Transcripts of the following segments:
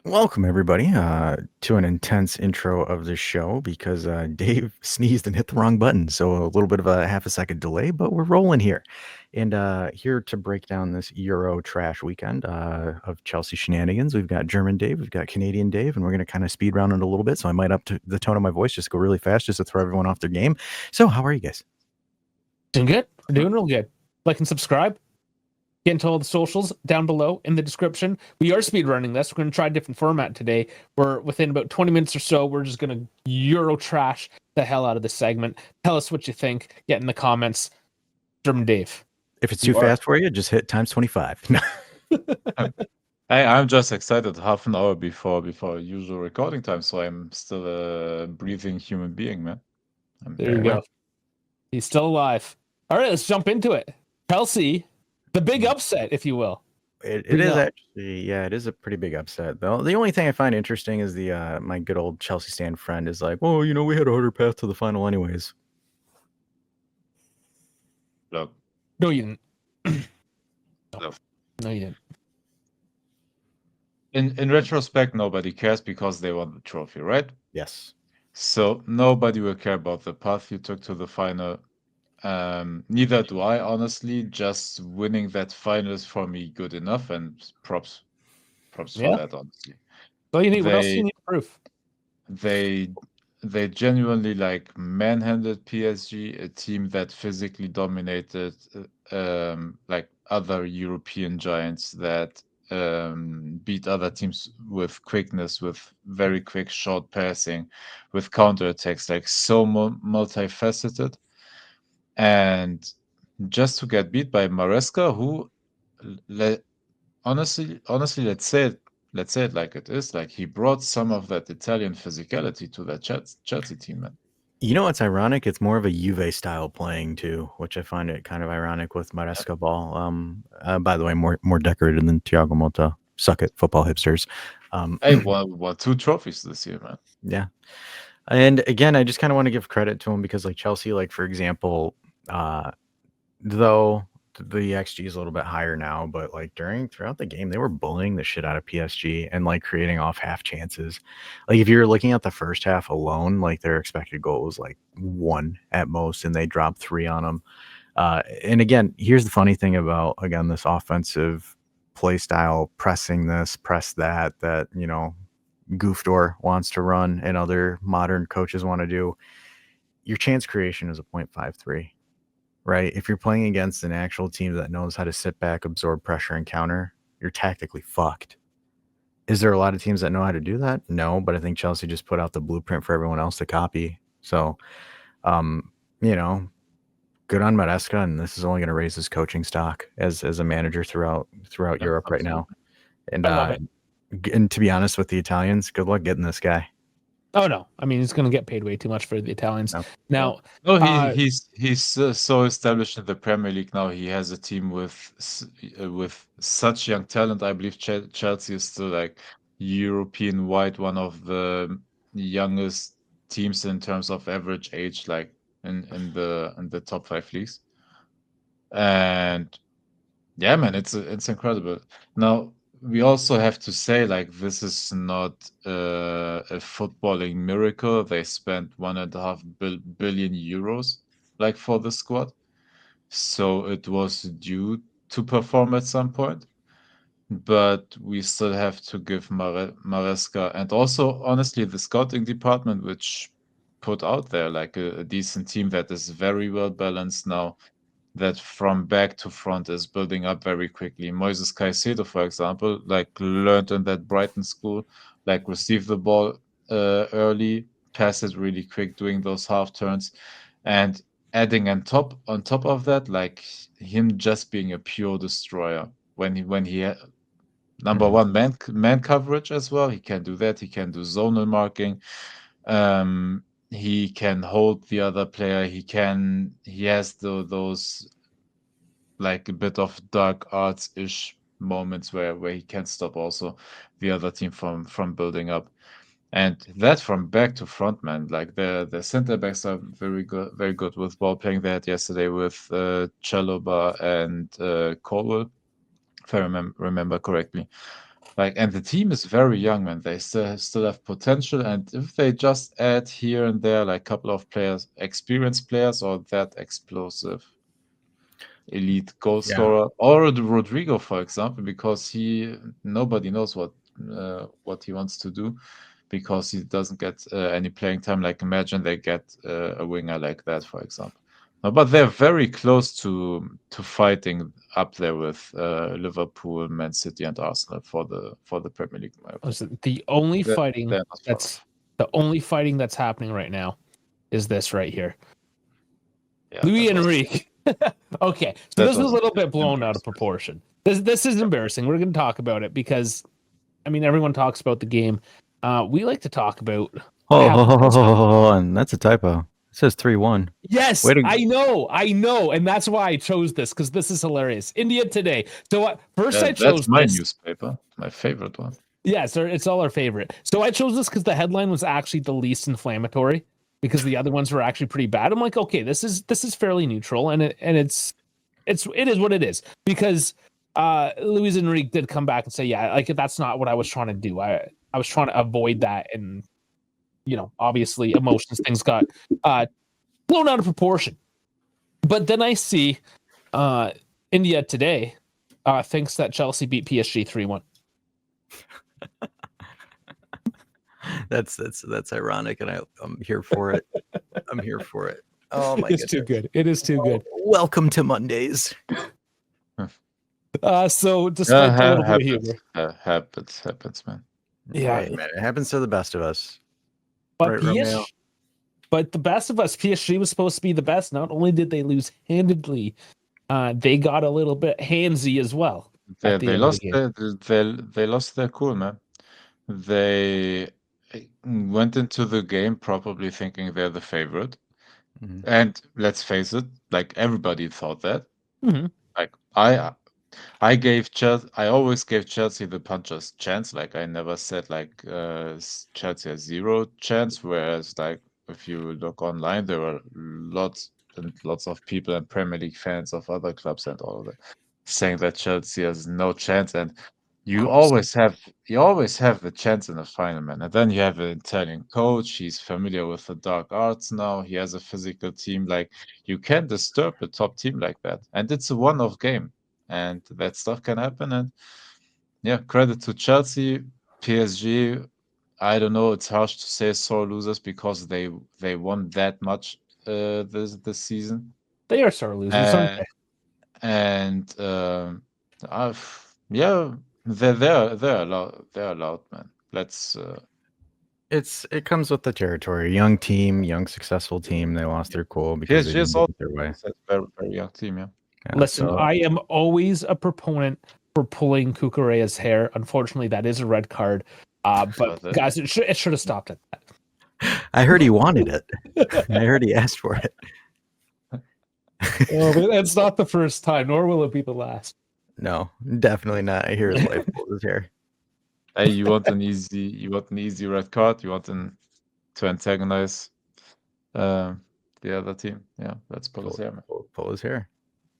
Welcome, everybody, to an intense intro of the show because Dave sneezed and hit the wrong button. So a little bit of a half a second delay, but we're rolling here. And here to break down this Euro trash weekend of Chelsea shenanigans, we've got German Dave, we've got Canadian Dave, and we're going to kind of speed round it a little bit. So I might up to the tone of my voice, just go really fast, just to throw everyone off their game. So how are you guys? Doing good. We're doing real good. Like and subscribe. Get into all the socials down below in the description. We are speed running this. We're going to try a different format today. We're within about 20 minutes or so. We're just going to Euro trash the hell out of this segment. Tell us what you think. Get in the comments. German Dave. If it's too fast for you, just hit times 25. I'm just excited half an hour before usual recording time, so I'm still a breathing human being, man. There you go. He's still alive. All right, let's jump into it. Chelsea, the big upset, if you will. It is actually, yeah, it is a pretty big upset. Though the only thing I find interesting is the my good old Chelsea stand friend is like, well, we had a harder path to the final anyways. Look. No, you didn't. No, you didn't. In retrospect, nobody cares because they won the trophy, right? Yes. So nobody will care about the path you took to the final. Neither do I, honestly. Just winning that final is for me good enough, and props for that, honestly. So you need what else do you need proof? They genuinely like manhandled PSG, a team that physically dominated like other European giants that beat other teams with quickness, with very quick short passing, with counterattacks, like so multifaceted. And just to get beat by Maresca, who honestly, let's say it like it is. Like, he brought some of that Italian physicality to that Chelsea team, man. You know what's ironic? It's more of a Juve style playing too, which I find it kind of ironic with Maresca ball. By the way, more decorated than Thiago Motta. Suck it, football hipsters. Hey, won 2 trophies this year, man. Yeah. And again, I just kind of want to give credit to him because, like, Chelsea, like, for example, though the XG is a little bit higher now, but like throughout the game, they were bullying the shit out of PSG and like creating off half chances. Like, if you're looking at the first half alone, like, their expected goal was like 1 at most, and they dropped 3 on them. And again, here's the funny thing about, again, this offensive play style, pressing this, press that, Goofdor wants to run and other modern coaches want to do. Your chance creation is a 0.53. Right? If you're playing against an actual team that knows how to sit back, absorb pressure, and counter, you're tactically fucked. Is there a lot of teams that know how to do that? No, but I think Chelsea just put out the blueprint for everyone else to copy. So, good on Maresca, and this is only going to raise his coaching stock as a manager throughout Europe right now. And to be honest with the Italians, good luck getting this guy. Oh no! I mean, he's going to get paid way too much for the Italians. No. He's so established in the Premier League now. He has a team with such young talent. I believe Chelsea is still, like, European-wide one of the youngest teams in terms of average age, like in the top 5 leagues. And yeah, man, it's incredible. Now, we also have to say, like, this is not a footballing miracle. They spent 1.5 billion euros, like, for the squad, so it was due to perform at some point. But we still have to give Maresca, and also, honestly, the scouting department, which put out there like a decent team that is very well balanced now, that from back to front is building up very quickly. Moises Caicedo, for example, like, learned in that Brighton school, like, receive the ball early, pass it really quick, doing those half turns, and adding on top of that, like, him just being a pure destroyer when he number one, man coverage as well. He can do that. He can do zonal marking. He can hold the other player. He has those, like, a bit of dark arts-ish moments where he can stop also the other team from building up. And that from back to front, man, like, the center backs are very good with ball playing. They had yesterday with Chalobah and Colwell, if I remember correctly. Like, and the team is very young, man. They still have potential, and if they just add here and there, like a couple of players, experienced players, or that explosive elite goal scorer, or the Rodrigo, for example, because nobody knows what he wants to do, because he doesn't get any playing time. Like, imagine they get a winger like that, for example. But they're very close to fighting up there with Liverpool, Man City, and Arsenal for the Premier League. Listen, the only fighting that's happening right now is this right here. Yeah, Luis Enrique. Okay, so this was a little bit blown out of proportion. This is embarrassing. We're going to talk about it because, I mean, everyone talks about the game. We like to talk about. And that's a typo. It says 3-1. Yes, I know, and that's why I chose this, because this is hilarious. India Today. So first I chose that's my newspaper, my favorite one. Yeah, sir, it's all our favorite. So I chose this because the headline was actually the least inflammatory, because the other ones were actually pretty bad. I'm like, okay, this is fairly neutral, and it is what it is, because Luis Enrique did come back and say, yeah, like, that's not what I was trying to do. I was trying to avoid that, and obviously emotions, things got blown out of proportion. But then I see India Today thinks that Chelsea beat PSG 3-1. That's ironic, and I'm here for it. I'm here for it. Oh my! It's too good. It is too good. Welcome to Mondays. So despite a little bit of humor, happens, man. Yeah, hey, man, it happens to the best of us. But right, but the best of us, PSG was supposed to be the best. Not only did they lose handedly, they got a little bit handsy as well. They lost their cool, man. They went into the game probably thinking they're the favorite. Mm-hmm. And let's face it, like, everybody thought that. Mm-hmm. Like, I always gave Chelsea the puncher's chance. Like, I never said like Chelsea has zero chance. Whereas, like, if you look online, there were lots and lots of people and Premier League fans of other clubs and all of that saying that Chelsea has no chance. And you always have the chance in the final, man. And then you have an Italian coach. He's familiar with the dark arts now. He has a physical team. Like, you can't disturb a top team like that. And it's a one-off game. And that stuff can happen. And yeah, credit to Chelsea. PSG, I don't know. It's harsh to say sore losers because they won that much this season. They are sore losers, aren't they? And yeah, they're allowed, man. Let's. It comes with the territory. Young team, young successful team. They lost their cool because they didn't get their way. Very, very young team, yeah. Listen, I am always a proponent for pulling Cucurella's hair. Unfortunately, that is a red card. But guys, it should have stopped at that. I heard he wanted it. I heard he asked for it. It's not the first time, nor will it be the last. No, definitely not. I hear his wife pulled his hair. Hey, you want an easy red card? You want to antagonize the other team? Yeah, let's pull his hair, man. Pull his hair.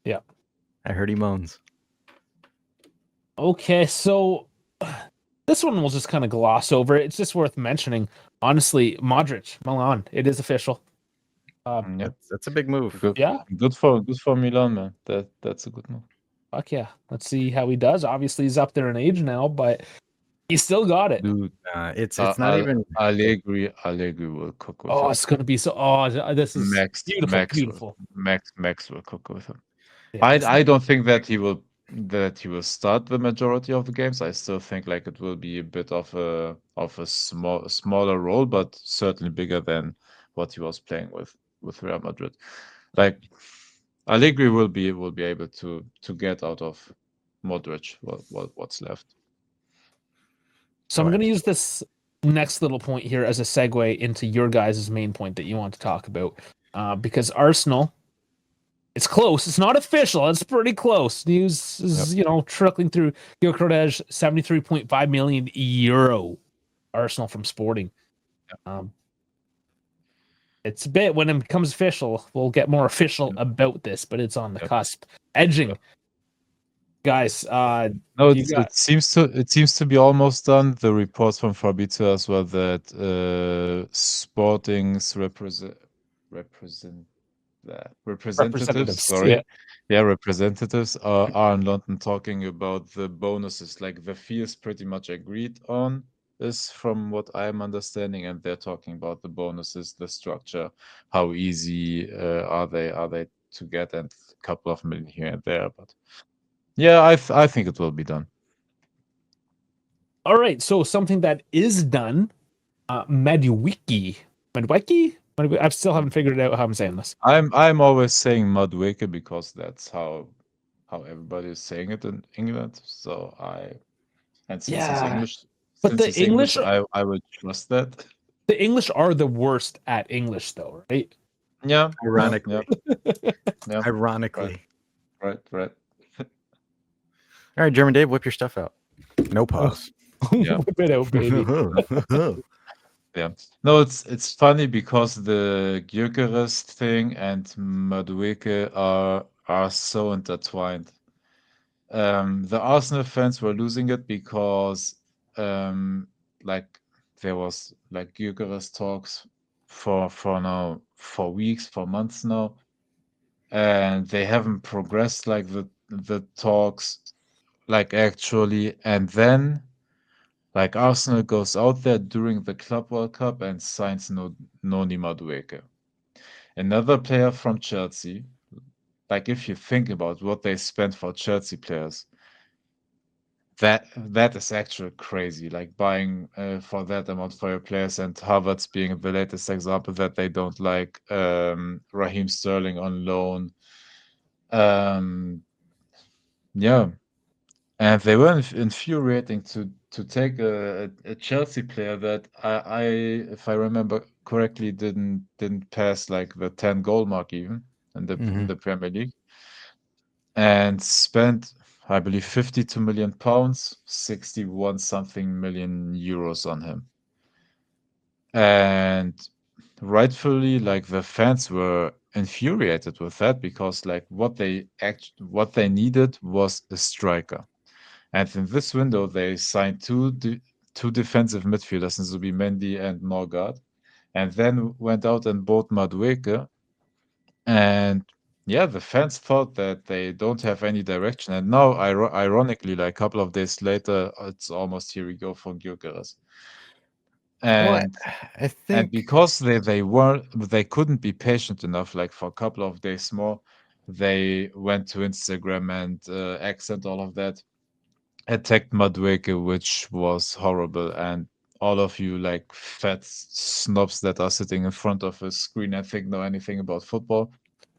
Yeah. I heard he moans. Okay, so this one we'll just kind of gloss over. It's just worth mentioning. Honestly, MODRIC, Milan, it is official. That's a big move. Good for Milan, man. That's a good move. Fuck yeah. Let's see how he does. Obviously, he's up there in age now, but he still got it. Dude, it's not even. Allegri will cook with him. It's going to be so. This is beautiful. Max will cook with him. Yeah, I don't think that he will start the majority of the games. I still think like it will be a bit of a smaller role, but certainly bigger than what he was playing with Real Madrid. Like, Allegri will be able to get out of Modric what's left. So I'm going to use this next little point here as a segue into your guys' main point that you want to talk about, because Arsenal, it's close. It's not official. It's pretty close. News is trickling through. EuroDive, 73.5 million euro. Arsenal from Sporting. It's a bit, when it becomes official, we'll get more official about this, but it's on the cusp, edging. guys. No, it seems to be almost done. The reports from Fabrizio as well that Sporting's representatives, sorry. Yeah, representatives are in London talking about the bonuses. Like the fee is pretty much agreed on, is from what I'm understanding, and they're talking about the bonuses, the structure, how easy are they to get, and a couple of million here and there. But yeah, I think it will be done. All right, so something that is done, MADUEKE. I still haven't figured out how I'm saying this. I'm always saying MADUEKE because that's how everybody is saying it in England. So since he's English, but the English, I would trust that. The English are the worst at English, though, right? Yeah, ironically. Yeah. Ironically. Right. All right, German Dave, whip your stuff out. No pause. Yeah. Whip it out, baby. Yeah. No, it's funny because the Gyökeres thing and MADUEKE are so intertwined. The Arsenal fans were losing it because like there was like Gyökeres talks for weeks, for months now, and they haven't progressed like the talks like actually, and then like Arsenal goes out there during the Club World Cup and signs Noni Madueke. Another player from Chelsea. Like if you think about what they spent for Chelsea players, that is actually crazy. Like buying for that amount for your players, and Havertz being the latest example that they don't like. Raheem Sterling on loan. Yeah. And they were infuriating to take a Chelsea player that I if I remember correctly didn't pass like the 10 goal mark even in the Premier League, and spent I believe 52 million pounds, 61 something million euros on him. And rightfully, like the fans were infuriated with that because like what they needed was a striker. And in this window, they signed two defensive midfielders, Zubimendi and Norgard, and then went out and bought Madueke. And yeah, the fans thought that they don't have any direction. And now, ironically, like a couple of days later, it's almost here we go for Gyökeres. And I think, and because they couldn't be patient enough, like for a couple of days more, they went to Instagram and accent all of that. Attacked Madueke, which was horrible, and all of you like fat snobs that are sitting in front of a screen and think know anything about football,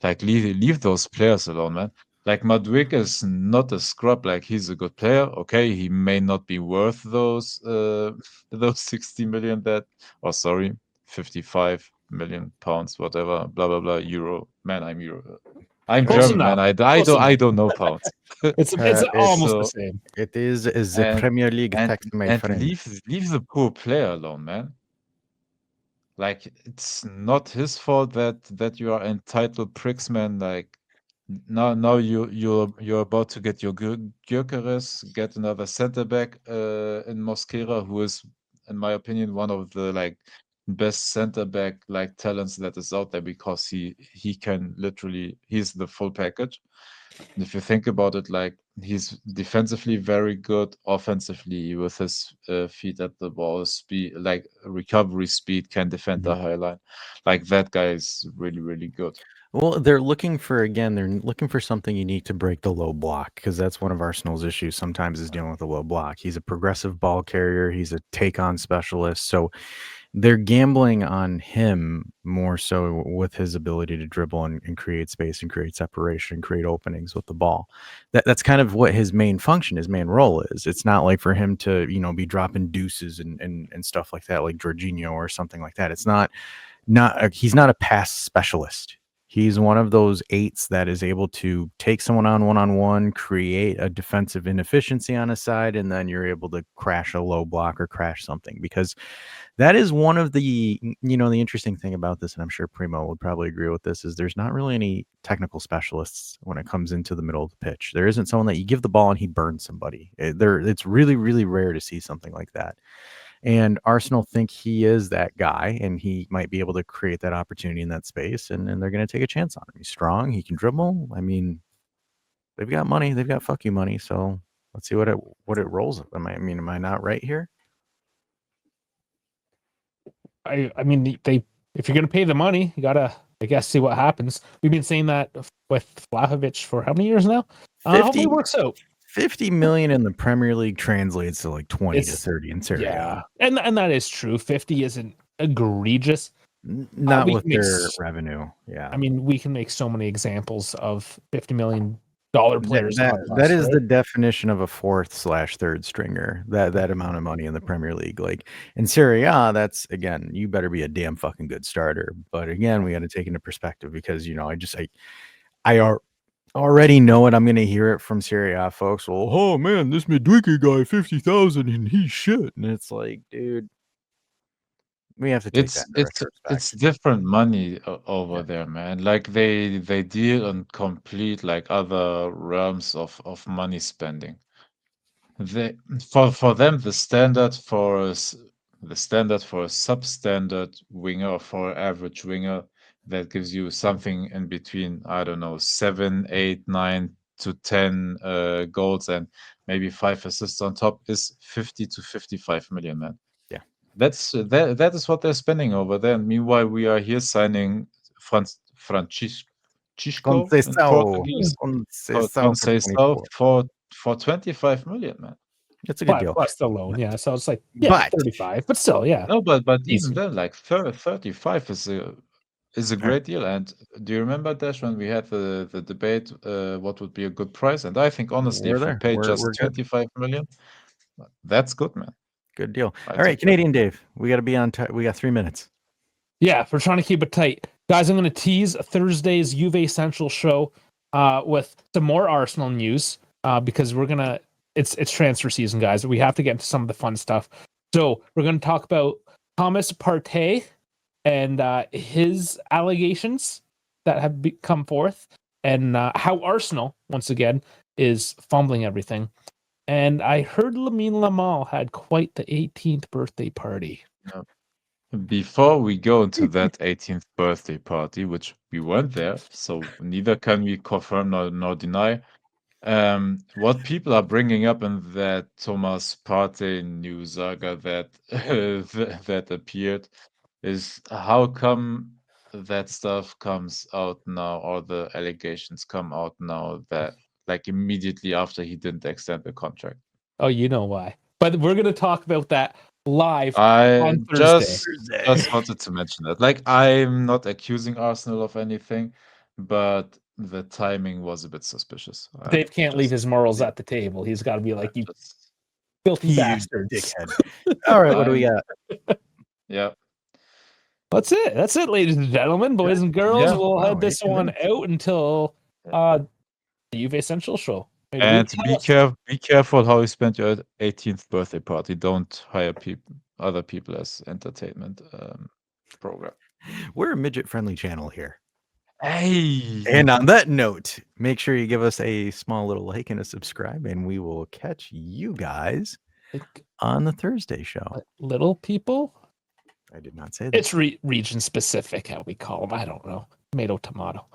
like leave those players alone, man. Like Madueke is not a scrub. Like he's a good player. Okay, he may not be worth those 60 million 55 million pounds, whatever, blah blah blah, euro. Man, I'm Close German, enough. man. I don't know pounds. It's almost the same. It is the Premier League tax, my friend. Leave the poor player alone, man. Like it's not his fault that you are entitled pricks, man. Like now you're about to get your Gyökeres, get another center back in Mosquera, who is, in my opinion, one of the like best center back like talents that is out there because he can literally, he's the full package. And if you think about it, like he's defensively very good, offensively with his feet at the ball, speed, like recovery speed, can defend the high line. Like that guy is really, really good. Well, they're looking for something unique to break the low block, because that's one of Arsenal's issues sometimes is dealing with a low block. He's a progressive ball carrier. He's a take-on specialist. So they're gambling on him more so with his ability to dribble and create space and create separation, create openings with the ball. That's kind of what his main function, his main role is. It's not like for him to, be dropping deuces and stuff like that, like Jorginho or something like that. It's not he's not a pass specialist. He's one of those eights that is able to take someone on one-on-one, create a defensive inefficiency on a side, and then you're able to crash a low block or crash something. Because that is one of the, the interesting thing about this, and I'm sure Primo would probably agree with this, is there's not really any technical specialists when it comes into the middle of the pitch. There isn't someone that you give the ball and he burns somebody. It's really, really rare to see something like that. And Arsenal think he is that guy, and he might be able to create that opportunity in that space, and they're going to take a chance on him. He's strong. He can dribble. I mean, they've got money. They've got fuck you money. So let's see what it rolls. Am I not right here? I mean, if you're going to pay the money, you got to, I guess, see what happens. We've been saying that with Vlahovic for how many years now? Hopefully it works out. 50 million in the Premier League translates to like 20 to 30 in Serie A. Yeah, and that is true. 50 isn't egregious. Not with their revenue. Yeah. I mean, we can make so many examples of $50 million players. That is the definition of a 4th/3rd stringer. That amount of money in the Premier League. Like in Serie A, that's, again, you better be a damn fucking good starter. But again, we got to take into perspective because I already know it. I'm going to hear it from Serie A folks. Well, oh man, this MADUEKE guy, 50,000 and he's shit. And it's like, dude, we have to take it's different money over there, man. Like they deal on complete like other realms of money spending. For them the standard for a substandard winger or for an average winger that gives you something in between, I don't know, 7, 8, 9 to 10 goals and maybe 5 assists on top is 50 to 55 million, man. Yeah. That is what they're spending over there. And meanwhile, we are here signing Francisco Conceição for 25 million, man. That's a good deal. Plus the loan, yeah. So it's like 35, but still, yeah. No, but even then, like 35 is a great deal. And do you remember, Dash, when we had the debate, what would be a good price? And I think honestly, if you pay just 25 million, that's good, man. Good deal. All right, Canadian Dave, we got to be on. We got 3 minutes. Yeah, we're trying to keep it tight, guys. I'm going to tease Thursday's Juve Central show with some more Arsenal news because we're gonna. It's transfer season, guys. We have to get into some of the fun stuff. So we're going to talk about Thomas Partey and his allegations that have come forth, and how Arsenal once again is fumbling everything. And I heard Lamine Yamal had quite the 18th birthday party. Before we go into that 18th birthday party, which we weren't there, so neither can we confirm nor deny, what people are bringing up in that Thomas Partey news saga that that appeared is how come that stuff comes out now, or the allegations come out now, that like immediately after he didn't extend the contract. Oh, you know why. But we're going to talk about that live on Thursday. Just wanted to mention that. Like, I'm not accusing Arsenal of anything, but the timing was a bit suspicious. Dave can't leave his morals at the table. He's got to be like, you filthy bastard, dickhead. All right, what do we got? Yeah. That's it, ladies and gentlemen, boys and girls. We'll head this one out until the Juve Central show. And be careful how you spend your 18th birthday party. Don't hire other people as entertainment program. We're a midget-friendly channel here. Hey! And on that note, make sure you give us a small little like and a subscribe, and we will catch you guys on the Thursday show. Little people? I did not say that. It's region specific, how we call them. I don't know. Tomato.